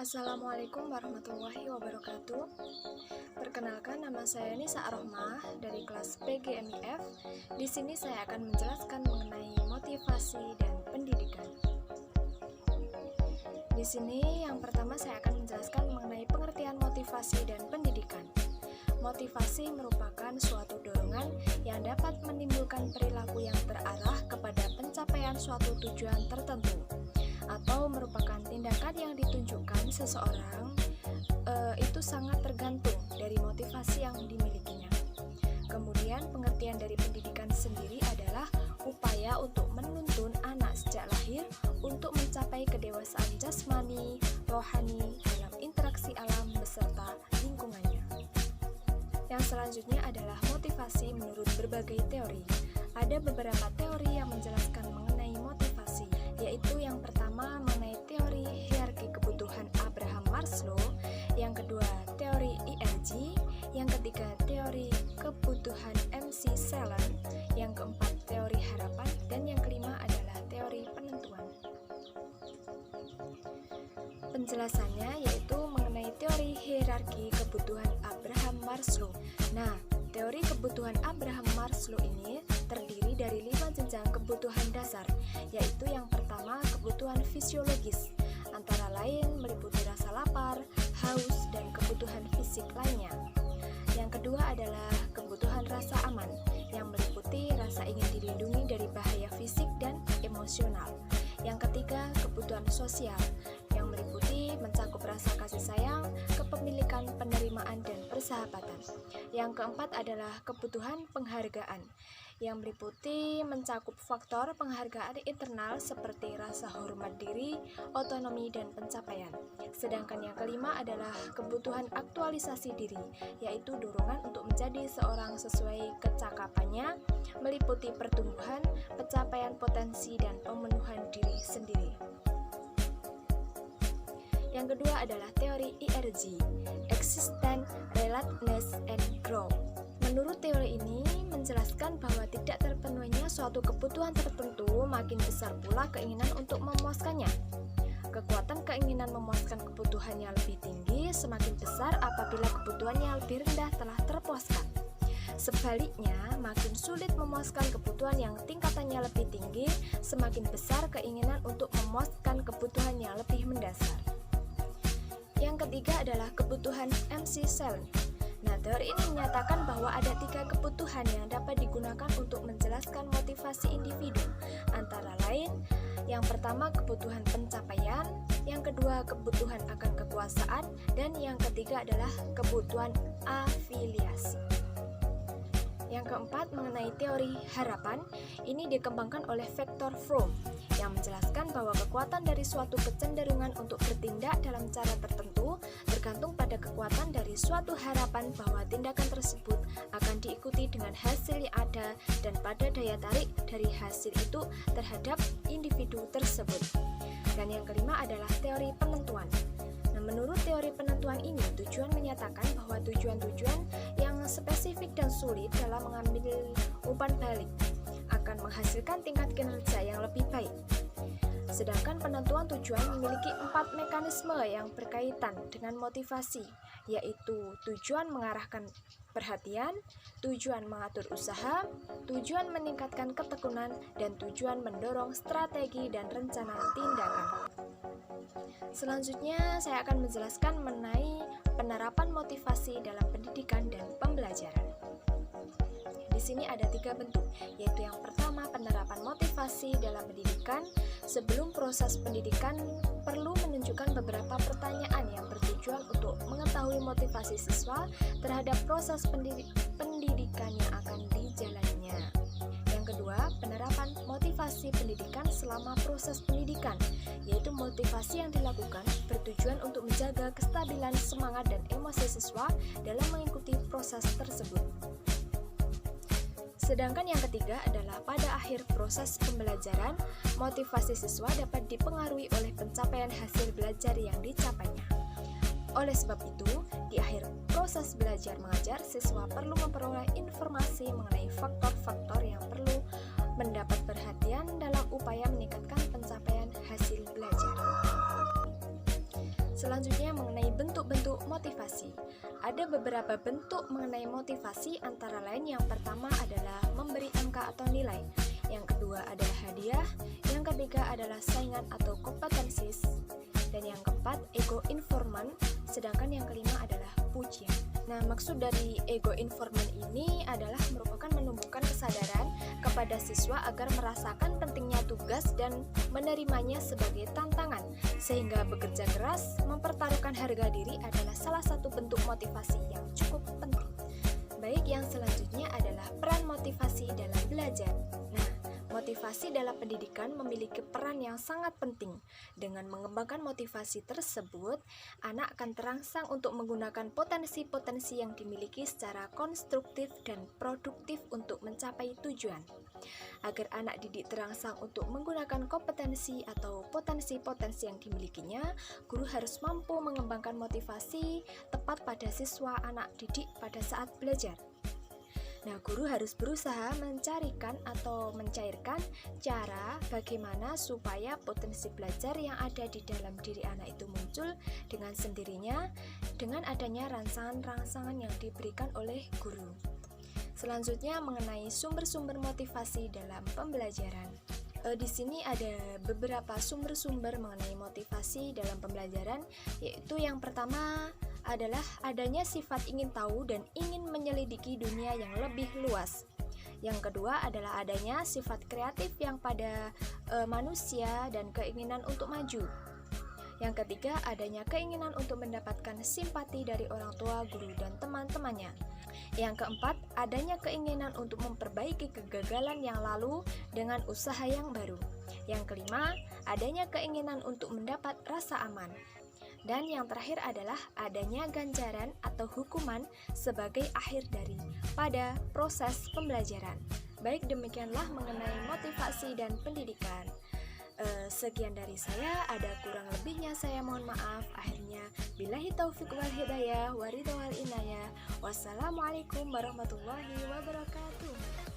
Assalamualaikum warahmatullahi wabarakatuh. Perkenalkan, nama saya Nisa Arohmah dari kelas PGMIF. Di sini saya akan menjelaskan mengenai motivasi dan pendidikan. Di sini yang pertama saya akan menjelaskan mengenai pengertian motivasi dan pendidikan. Motivasi merupakan suatu dorongan yang dapat menimbulkan perilaku yang terarah kepada pencapaian suatu tujuan tertentu, atau merupakan tindakan yang ditunjukkan seseorang. Itu sangat tergantung dari motivasi yang dimilikinya. Kemudian pengertian dari pendidikan sendiri adalah upaya untuk menuntun anak sejak lahir untuk mencapai kedewasaan jasmani, rohani dalam interaksi alam beserta lingkungannya. Yang selanjutnya adalah motivasi menurut berbagai teori. Ada beberapa teori yang menjelaskan mengenai motivasi, yaitu yang pertama mengenai teori hierarki kebutuhan Abraham Maslow, yang kedua teori IRG, yang ketiga teori kebutuhan MC Sellen, yang keempat teori harapan, dan yang kelima adalah teori penentuan. Penjelasannya yaitu mengenai teori hierarki kebutuhan Abraham Maslow. Nah, teori kebutuhan Abraham Maslow ini terdiri dari 5 jenjang kebutuhan dasar, yaitu yang pertama kebutuhan fisiologis, antara lain meliputi rasa lapar, haus, dan kebutuhan fisik lainnya. Yang kedua adalah kebutuhan rasa aman, yang meliputi rasa ingin dilindungi dari bahaya fisik dan emosional. Yang ketiga, kebutuhan sosial, yang meliputi mencakup rasa kasih sayang, kepemilikan, penerimaan, dan persahabatan. Yang keempat adalah kebutuhan penghargaan, yang meliputi mencakup faktor penghargaan internal seperti rasa hormat diri, otonomi, dan pencapaian. Sedangkan yang kelima adalah kebutuhan aktualisasi diri, yaitu dorongan untuk menjadi seorang sesuai kecakapannya, meliputi pertumbuhan, pencapaian potensi, dan pemenuhan diri sendiri. Yang kedua adalah teori IRG, Existence, Relatedness, and Growth. Menurut teori ini menjelaskan bahwa tidak terpenuhinya suatu kebutuhan tertentu makin besar pula keinginan untuk memuaskannya. Kekuatan keinginan memuaskan kebutuhannya lebih tinggi semakin besar apabila kebutuhannya lebih rendah telah terpuaskan. Sebaliknya, makin sulit memuaskan kebutuhan yang tingkatannya lebih tinggi, semakin besar keinginan untuk memuaskan kebutuhan yang lebih mendasar. Yang ketiga adalah kebutuhan MC Sellen. Nah, teori ini menyatakan bahwa ada 3 kebutuhan yang dapat digunakan untuk menjelaskan motivasi individu, antara lain yang pertama kebutuhan pencapaian, yang kedua kebutuhan akan kekuasaan, dan yang ketiga adalah kebutuhan afiliasi. Yang keempat mengenai teori harapan, ini dikembangkan oleh Viktor Fromm yang menjelaskan bahwa kekuatan dari suatu kecenderungan untuk bertindak dalam cara tertentu tergantung pada kekuatan dari suatu harapan bahwa tindakan tersebut akan diikuti dengan hasil yang ada dan pada daya tarik dari hasil itu terhadap individu tersebut. Dan yang kelima adalah teori penentuan. Nah, menurut teori penentuan ini, tujuan menyatakan bahwa tujuan-tujuan yang spesifik dan sulit dalam mengambil umpan balik akan menghasilkan tingkat kinerja yang lebih baik. Sedangkan penentuan tujuan memiliki 4 mekanisme yang berkaitan dengan motivasi, yaitu tujuan mengarahkan perhatian, tujuan mengatur usaha, tujuan meningkatkan ketekunan, dan tujuan mendorong strategi dan rencana tindakan. Selanjutnya, saya akan menjelaskan mengenai penerapan motivasi dalam pendidikan dan pembelajaran. Di sini ada 3 bentuk, yaitu yang pertama penerapan motivasi dalam pendidikan. Sebelum proses pendidikan perlu menunjukkan beberapa pertanyaan yang bertujuan untuk mengetahui motivasi siswa terhadap proses pendidikan yang akan dijalaninya. Yang kedua, penerapan motivasi pendidikan selama proses pendidikan, yaitu motivasi yang dilakukan bertujuan untuk menjaga kestabilan semangat dan emosi siswa dalam mengikuti proses tersebut. Sedangkan yang ketiga adalah pada akhir proses pembelajaran, motivasi siswa dapat dipengaruhi oleh pencapaian hasil belajar yang dicapainya. Oleh sebab itu, di akhir proses belajar mengajar, siswa perlu memperoleh informasi mengenai faktor-faktor yang perlu mendapat perhatian dalam upaya meningkatkan pencapaian hasil belajar. Selanjutnya mengenai bentuk-bentuk motivasi. Ada beberapa bentuk mengenai motivasi, antara lain yang pertama adalah memberi angka atau nilai, yang kedua adalah hadiah, yang ketiga adalah saingan atau kompetensis, dan yang keempat ego informan, sedangkan yang kelima adalah pujian. Nah, maksud dari ego informan ini adalah merupakan menumbuhkan kesadaran kepada siswa agar merasakan pentingnya tugas dan menerimanya sebagai tantangan, sehingga bekerja keras, mempertaruhkan harga diri adalah salah satu bentuk motivasi yang cukup penting. Baik, yang selanjutnya adalah peran motivasi dalam belajar. Nah, motivasi dalam pendidikan memiliki peran yang sangat penting. Dengan mengembangkan motivasi tersebut, anak akan terangsang untuk menggunakan potensi-potensi yang dimiliki secara konstruktif dan produktif untuk mencapai tujuan. Agar anak didik terangsang untuk menggunakan kompetensi atau potensi-potensi yang dimilikinya, guru harus mampu mengembangkan motivasi tepat pada siswa anak didik pada saat belajar. Nah, guru harus berusaha mencarikan atau mencairkan cara bagaimana supaya potensi belajar yang ada di dalam diri anak itu muncul dengan sendirinya dengan adanya rangsangan-rangsangan yang diberikan oleh guru. Selanjutnya mengenai sumber-sumber motivasi dalam pembelajaran. Di sini ada beberapa sumber-sumber mengenai motivasi dalam pembelajaran, yaitu yang pertama adalah adanya sifat ingin tahu dan ingin menyelidiki dunia yang lebih luas. Yang kedua adalah adanya sifat kreatif yang pada manusia dan keinginan untuk maju. Yang ketiga adanya keinginan untuk mendapatkan simpati dari orang tua, guru, dan teman-temannya. Yang keempat adanya keinginan untuk memperbaiki kegagalan yang lalu dengan usaha yang baru. Yang kelima adanya keinginan untuk mendapat rasa aman. Dan yang terakhir adalah adanya ganjaran atau hukuman sebagai akhir dari pada proses pembelajaran. Baik, demikianlah mengenai motivasi dan pendidikan. Sekian dari saya, ada kurang lebihnya saya mohon maaf. Akhirnya, billahi taufiq wal hidayah, waridho wal inayah. Wassalamualaikum warahmatullahi wabarakatuh.